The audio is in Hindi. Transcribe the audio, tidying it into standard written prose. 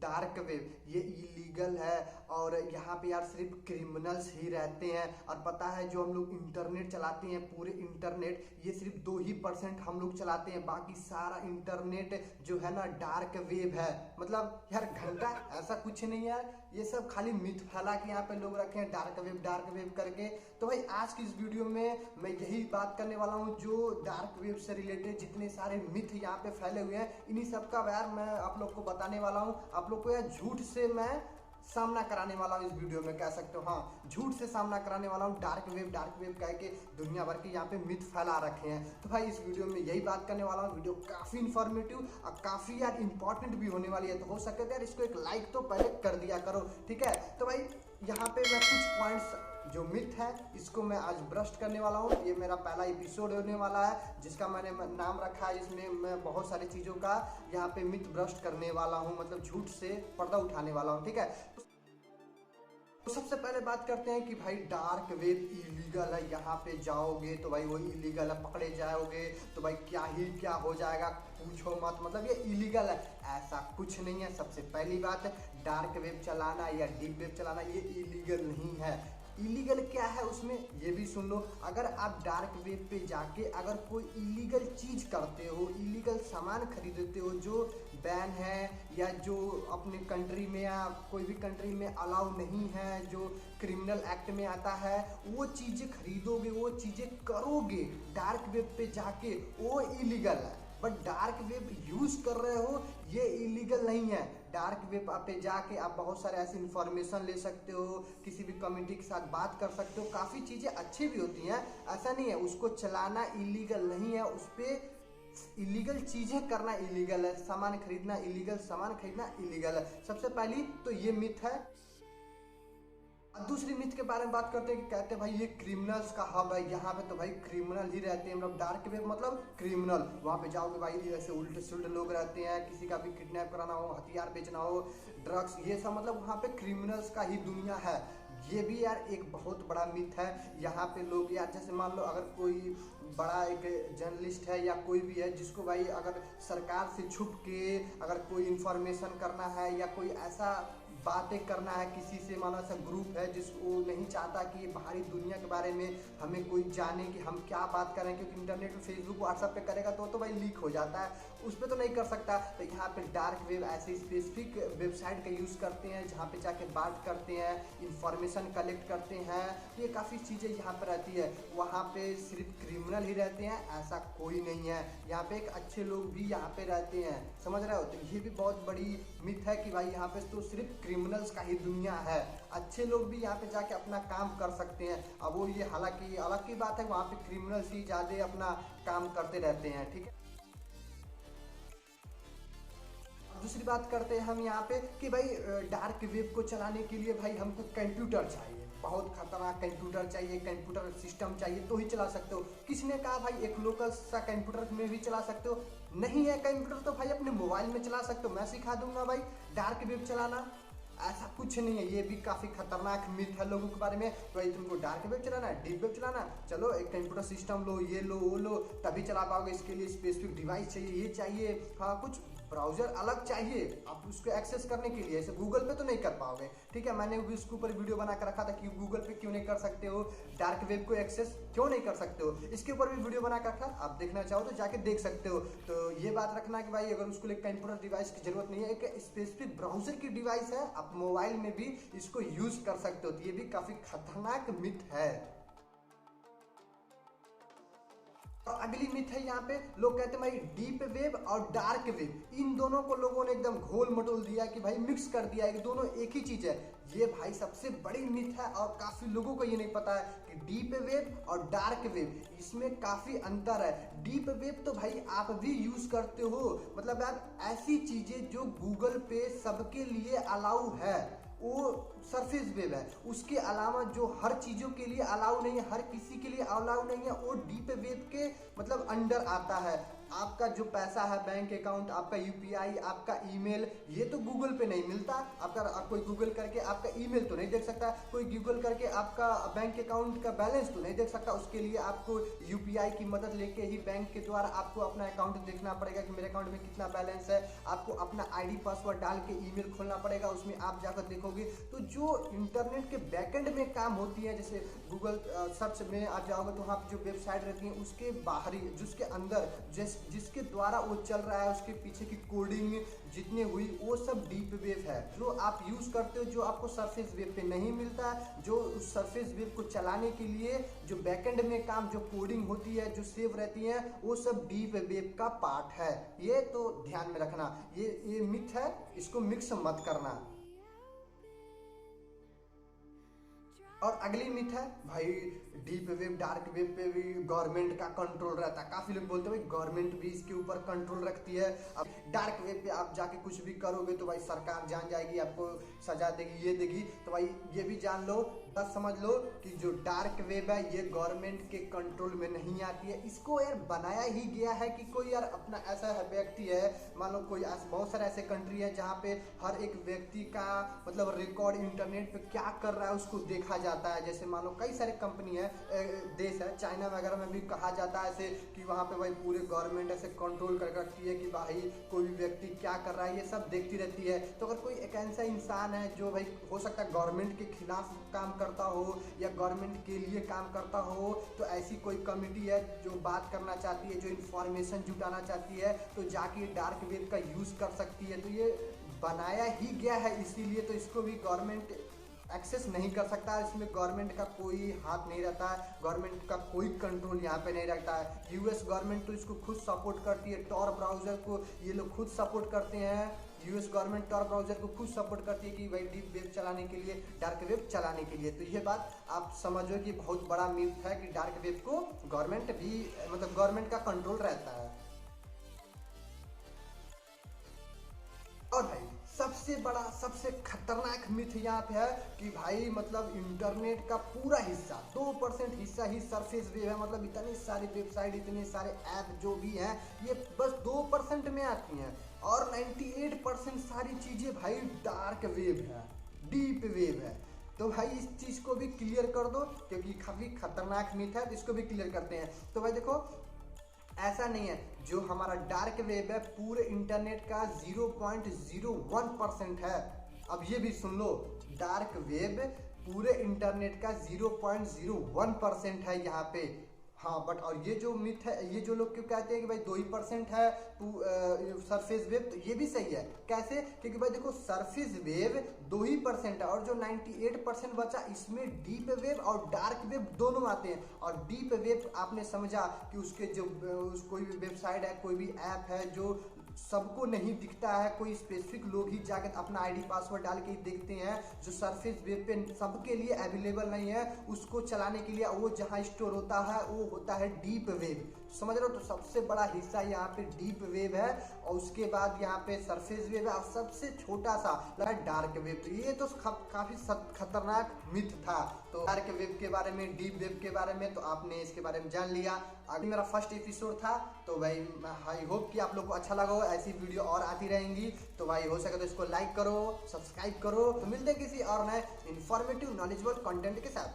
डार्क वेब ये इलीगल है और यहाँ पे यार सिर्फ क्रिमिनल्स ही रहते हैं। और पता है जो हम लोग इंटरनेट चलाते हैं, पूरे इंटरनेट ये सिर्फ 2% हम लोग चलाते हैं, बाकी सारा इंटरनेट जो है ना डार्क वेब है। मतलब यार घंटा ऐसा कुछ नहीं है, ये सब खाली मिथ फैला के यहाँ पे लोग रखे हैं डार्क वेब करके। तो भाई आज की इस वीडियो में मैं यही बात करने वाला हूँ, जो डार्क वेब से रिलेटेड जितने सारे मिथ यहाँ पे फैले हुए हैं इन्हीं सब का यार मैं आप लोग को बताने वाला हूँ। आप लोग को यार झूठ से मैं सामना कराने वाला हूँ इस वीडियो में, कह सकते हो। हाँ, झूठ से सामना कराने वाला हूँ। डार्क वेब कह के दुनिया भर के यहाँ पे मिथ फैला रखे हैं। तो भाई इस वीडियो में यही बात करने वाला हूँ। वीडियो काफ़ी इन्फॉर्मेटिव और काफ़ी यार इंपॉर्टेंट भी होने वाली है। तो हो सके तो यार इसको एक लाइक तो पहले कर दिया करो, ठीक है। तो भाई यहाँ पे मैं कुछ पॉइंट्स जो मिथ है इसको मैं आज ब्रस्ट करने वाला हूँ। ये मेरा पहला एपिसोड होने वाला है जिसका मैंने नाम रखा है, इसमें मैं बहुत सारी चीज़ों का यहाँ पे मिथ ब्रस्ट करने वाला हूँ, मतलब झूठ से पर्दा उठाने वाला हूँ, ठीक है। तो सबसे पहले बात करते हैं कि भाई डार्क वेब इलीगल है। यहाँ पे जाओगे तो भाई वो इलीगल है, पकड़े जाओगे तो भाई क्या हो जाएगा, पूछो मत, मतलब ये इलीगल है, ऐसा कुछ नहीं है। सबसे पहली बात है डार्क वेब चलाना या डीप वेब चलाना ये इलीगल नहीं है। इलीगल क्या है उसमें ये भी सुन लो। अगर आप डार्क वेब पे जाके अगर कोई इलीगल चीज़ करते हो, इलीगल सामान खरीदते हो जो बैन है या जो अपने कंट्री में या कोई भी कंट्री में अलाउ नहीं है, जो क्रिमिनल एक्ट में आता है, वो चीज़ें खरीदोगे, वो चीज़ें करोगे डार्क वेब पे जाके, वो इलीगल है। बट डार्क वेब यूज़ कर रहे हो ये इलीगल नहीं है। डार्क वेब पे जाके आप बहुत सारे ऐसे इन्फॉर्मेशन ले सकते हो, किसी भी कम्युनिटी के साथ बात कर सकते हो, काफ़ी चीज़ें अच्छी भी होती हैं, ऐसा नहीं है। उसको चलाना इलीगल नहीं है, उस पर इलीगल चीज़ें करना इलीगल है, सामान खरीदना इलीगल, सामान खरीदना इलीगल है। सबसे पहली तो ये मिथ है। दूसरी मिथ के बारे में बात करते हैं कि कहते हैं भाई ये क्रिमिनल्स का हब है, यहाँ पे तो भाई क्रिमिनल ही रहते हैं। मतलब डार्क वेब मतलब क्रिमिनल, वहाँ पे जाओगे भाई ऐसे उल्टे सुल्टे लोग रहते हैं, किसी का भी किडनैप कराना हो, हथियार बेचना हो, ड्रग्स, ये सब मतलब वहाँ पे क्रिमिनल्स का ही दुनिया है। ये भी यार एक बहुत बड़ा मिथ है। यहाँ पे लोग यार जैसे मान लो अगर कोई बड़ा एक जर्नलिस्ट है या कोई भी है जिसको भाई अगर सरकार से छुप के अगर कोई इंफॉर्मेशन करना है या कोई ऐसा बातें करना है किसी से, मानो ऐसा ग्रुप है जिसको नहीं चाहता कि ये बाहरी दुनिया के बारे में हमें कोई जाने कि हम क्या बात कर रहे हैं, क्योंकि इंटरनेट में फेसबुक व्हाट्सएप पे करेगा तो भाई लीक हो जाता है, उस पर तो नहीं कर सकता। तो यहाँ पे डार्क वेब ऐसे स्पेसिफिक वेबसाइट का यूज़ करते हैं जहाँ पे जाके बात करते हैं, इंफॉर्मेशन कलेक्ट करते हैं। ये काफ़ी चीज़ें यहाँ पर रहती है। वहाँ पे सिर्फ क्रिमिनल ही रहते हैं ऐसा कोई नहीं है, यहाँ पे एक अच्छे लोग भी यहाँ पे रहते हैं, समझ रहे हो। तो ये भी बहुत बड़ी मिथ है कि भाई यहाँ पे तो सिर्फ क्रिमिनल्स का ही दुनिया है, अच्छे लोग भी यहाँ पे जाके अपना काम कर सकते हैं। अब वो ये हालांकि अलग की बात है, वहाँ पे क्रिमिनल्स ही ज़्यादा अपना काम करते रहते हैं, ठीक है। दूसरी बात करते हैं हम यहाँ पे कि भाई डार्क वेब को चलाने के लिए भाई हमको कंप्यूटर चाहिए, बहुत खतरनाक कंप्यूटर चाहिए, कंप्यूटर सिस्टम चाहिए तो ही चला सकते हो। किसने कहा भाई एक लोकल सा कंप्यूटर में भी चला सकते हो? नहीं है कंप्यूटर तो भाई अपने मोबाइल में चला सकते हो। मैं सिखा दूंगा भाई डार्क वेब चलाना, ऐसा कुछ नहीं है। ये भी काफ़ी खतरनाक मिथ है लोगों के बारे में। तो भाई तुमको डार्क वेब चलाना है, डीप वेब चलाना, चलो एक कंप्यूटर सिस्टम लो, ये लो वो लो, तभी चला पाओगे। इसके लिए स्पेसिफिक डिवाइस चाहिए, ये चाहिए, हाँ कुछ ब्राउजर अलग चाहिए आप उसको एक्सेस करने के लिए। ऐसे गूगल पे तो नहीं कर पाओगे, ठीक है। मैंने भी उसके ऊपर वीडियो बना कर रखा था कि गूगल पे क्यों नहीं कर सकते हो, डार्क वेब को एक्सेस क्यों नहीं कर सकते हो, इसके ऊपर भी वीडियो बना कर रखा, आप देखना चाहो तो जाके देख सकते हो। तो ये बात रखना कि भाई अगर उसको लिए कंप्यूटर डिवाइस की जरूरत नहीं है, एक स्पेसिफिक ब्राउजर की डिवाइस है, आप मोबाइल में भी इसको यूज कर सकते हो। तो ये भी काफी खतरनाक मिथ है। और अगली मिथ है यहाँ पे लोग कहते हैं भाई डीप वेब और डार्क वेब इन दोनों को लोगों ने एकदम घोल मटोल दिया कि भाई मिक्स कर दिया है कि दोनों एक ही चीज है। ये भाई सबसे बड़ी मिथ है और काफी लोगों को ये नहीं पता है कि डीप वेब और डार्क वेब इसमें काफी अंतर है। डीप वेब तो भाई आप भी यूज करते हो, मतलब आप ऐसी चीजें जो गूगल पे सबके लिए अलाउ है वो सरफेस वेब है। उसके अलावा जो हर चीज़ों के लिए अलाउ नहीं है, हर किसी के लिए अलाउ नहीं है, वो डीप वेब के मतलब अंडर आता है। आपका जो पैसा है, बैंक अकाउंट, आपका यूपीआई, आपका ईमेल, ये तो गूगल पे नहीं मिलता। आपका कोई गूगल करके आपका ईमेल तो नहीं देख सकता, कोई गूगल करके आपका बैंक अकाउंट का बैलेंस तो नहीं देख सकता। उसके लिए आपको यूपीआई की मदद लेके ही बैंक के द्वारा आपको अपना अकाउंट देखना पड़ेगा कि मेरे अकाउंट में कितना बैलेंस है। आपको अपना आईडी पासवर्ड डाल के ईमेल खोलना पड़ेगा, उसमें आप जाकर देखोगे। तो जो इंटरनेट के बैकएंड में काम होती है, जैसे गूगल सर्च में आप जाओगे तो वहाँ जो वेबसाइट रहती है उसके बाहरी, जिसके अंदर जिसके द्वारा वो चल रहा है, उसके पीछे की कोडिंग जितनी हुई वो सब डीप वेब है, जो आप यूज करते हो, जो आपको सरफेस वेब पे नहीं मिलता। जो उस सरफेस वेब को चलाने के लिए जो बैकएंड में काम, जो कोडिंग होती है, जो सेव रहती है, वो सब डीप वेब का पार्ट है। ये तो ध्यान में रखना, ये मिथ है, इसको मिक्स मत करना। और अगली मिथ है भाई, डीप वेब, डार्क वेब पे भी गवर्नमेंट का कंट्रोल रहता है। काफी लोग बोलते हैं भाई गवर्नमेंट भी इसके ऊपर कंट्रोल रखती है। अब डार्क वेब पे आप जाके कुछ भी करोगे तो भाई सरकार जान जाएगी, आपको सजा देगी, ये देगी। तो भाई ये भी जान लो, बस समझ लो कि जो डार्क वेब है ये गवर्नमेंट के कंट्रोल में नहीं आती है। इसको यार बनाया ही गया है कि कोई यार अपना ऐसा व्यक्ति है, मान लो कोई बहुत सारे ऐसे कंट्री है जहाँ पे हर एक व्यक्ति का मतलब रिकॉर्ड इंटरनेट पे क्या कर रहा है उसको देखा जाता है। जैसे मान लो कई सारे कंपनी है, देश है, चाइना वगैरह में भी कहा जाता है ऐसे कि वहाँ पे भाई पूरे गवर्नमेंट ऐसे कंट्रोल कर रखती है कि भाई कोई भी व्यक्ति क्या कर रहा है, ये सब देखती रहती है। तो अगर कोई एक ऐसा इंसान है जो भाई हो सकता है गवर्नमेंट के खिलाफ काम करता हो या गवर्नमेंट के लिए काम करता हो, तो ऐसी कोई कमिटी है जो बात करना चाहती है, जो इंफॉर्मेशन जुटाना चाहती है, तो जाके डार्क वेब का यूज कर सकती है। तो ये बनाया ही गया है इसीलिए, तो इसको भी गवर्नमेंट एक्सेस नहीं कर सकता। इसमें गवर्नमेंट का कोई हाथ नहीं रहता है, गवर्नमेंट का कोई कंट्रोल यहाँ पे नहीं रहता है। यूएस गवर्नमेंट तो इसको खुद सपोर्ट करती है, टॉर ब्राउजर को ये लोग खुद सपोर्ट करते हैं। यूएस गवर्नमेंट टॉर ब्राउजर को खुद सपोर्ट करती है कि भाई डीप वेब चलाने के लिए, डार्क वेब चलाने के लिए। तो ये बात आप समझो कि बहुत बड़ा मिथ है कि डार्क वेब को गवर्नमेंट भी, मतलब गवर्नमेंट का कंट्रोल रहता है। और भाई सबसे बड़ा, सबसे खतरनाक मिथ यहाँ पे है कि भाई मतलब इंटरनेट का पूरा हिस्सा, 2% हिस्सा ही सरफेस वेब है। मतलब इतनी सारी वेबसाइट, इतने सारे ऐप जो भी हैं, ये बस 2% में आती हैं और 98% सारी चीजें भाई डार्क वेब है, डीप वेब है। तो भाई इस चीज को भी क्लियर कर दो क्योंकि काफी खतरनाक मिथ है, तो इसको भी क्लियर करते हैं। तो भाई देखो, ऐसा नहीं है, जो हमारा डार्क वेब है पूरे इंटरनेट का 0.01% है। अब ये भी सुन लो, डार्क वेब पूरे इंटरनेट का 0.01% है यहाँ पे। हाँ बट और ये जो मिथ है, ये जो लोग क्यों कहते हैं कि भाई 2% है सरफेस वेब, तो ये भी सही है। कैसे? क्योंकि भाई देखो सरफेस वेब 2% है और जो 98% बचा इसमें डीप वेब और डार्क वेब दोनों आते हैं। और डीप वेब आपने समझा कि उसके जो कोई भी वेबसाइट है, कोई भी ऐप है जो सबको नहीं दिखता है, कोई स्पेसिफिक लोग ही जाकर अपना आईडी पासवर्ड डाल के देखते हैं, जो सरफेस वेब पे सबके लिए अवेलेबल नहीं है, उसको चलाने के लिए वो जहां स्टोर होता है वो होता है डीप वेब। समझ रहे हो? तो सबसे बड़ा हिस्सा यहाँ पे डीप वेब है और उसके बाद यहाँ पे सरफेस वेब है और सबसे छोटा सा डार्क वेब। तो ये तो काफी खतरनाक मिथ था। तो डार्क वेब के बारे में, डीप वेब के बारे में तो आपने इसके बारे में जान लिया। अभी मेरा फर्स्ट एपिसोड था, तो भाई आई होप कि आप लोग को अच्छा लगा हो। ऐसी वीडियो और आती रहेंगी, तो भाई हो सके तो इसको लाइक करो, सब्सक्राइब करो। तो मिलते हैं किसी और नए इन्फॉर्मेटिव, नॉलेजेबल कंटेंट के साथ।